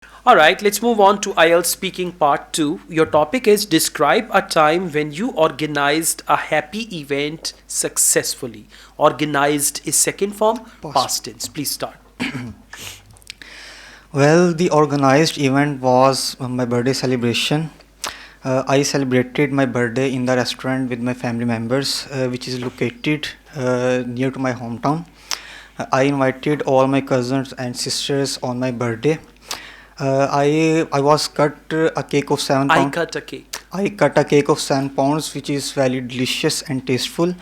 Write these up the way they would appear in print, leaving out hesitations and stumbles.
All right, let's move on to IELTS speaking part 2. Your topic is describe a time when you organized a happy event successfully. Organized is second form, Past. past tense. Please start. Well, the organized event was my birthday celebration. I celebrated my birthday in the restaurant with my family members, which is located near to my hometown. I invited all my cousins and sisters on my birthday. I was cut a cake of seven I pound. cut a cake. I cut a cake of 7 pounds, which is very delicious and tasteful.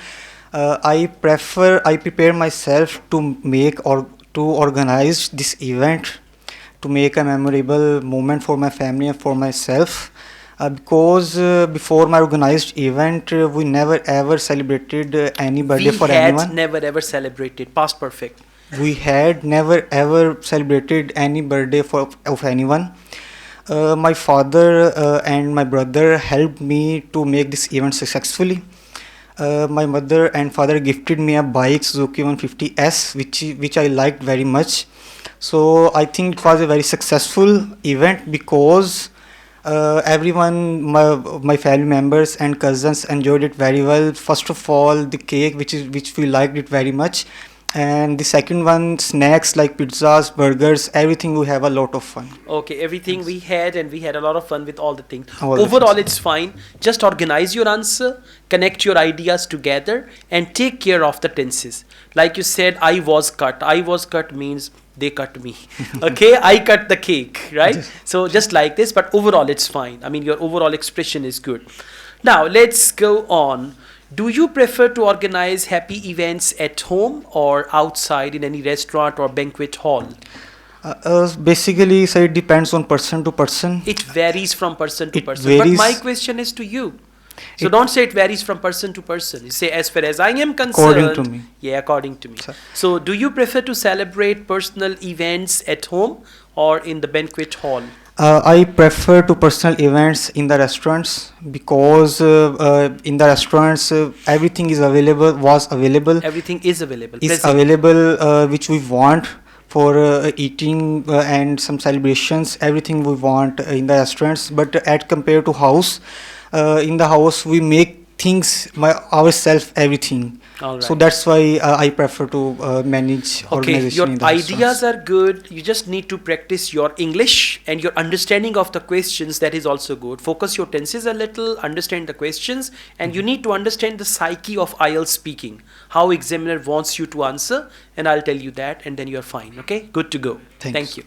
I prepare myself to make or to organize this event to make a memorable moment for my family and for myself. Because before my organized event, we never ever celebrated any birthday We for had anyone. never ever celebrated. Past perfect. We had never ever celebrated any birthday of anyone. My father and my brother helped me to make this event successfully. My mother and father gifted me a bike Suzuki 150S, which I liked very much. So I think it was a very successful event because my family members and cousins enjoyed it very well. First of all, the cake, which we liked it very much, and the second one, snacks like pizzas, burgers, everything. We have a lot of fun. Okay, everything Thanks. we had, and we had a lot of fun with all the things. All the Overall, things. it's fine. Just organize your answer, connect your ideas together, and take care of the tenses. Like you said, I was cut. I was cut means they cut me. Okay, I cut the cake, right? Yes. So just like this, but overall, it's fine. I mean, your overall expression is good. Now, let's go on. Do you prefer to organize happy events at home or outside in any restaurant or banquet hall? Basically, so it depends on person to person. It varies from person to It person. But my varies question is to you. So it, don't say it varies from person to person. You say as far as I am according to concerned. me. Yeah, according to me. Sir. So do you prefer to celebrate personal events at home or in the banquet hall? I prefer to personal events in the restaurants because in the restaurants everything was available, Everything is available. is Present. available which we want for eating and some celebrations. Everything we want in the restaurants, but at compared to house, in the house we make things ourselves everything. All So right. that's why I prefer to manage Okay, organization your in the ideas restaurants. are good. You just need to practice your English and your understanding of the questions. That is also good. Focus your tenses a little, understand the questions, and you need to understand the psyche of IELTS speaking. How examiner wants you to answer, and I'll tell you that, and then you're fine. Okay, good to go. Thank Thanks. you.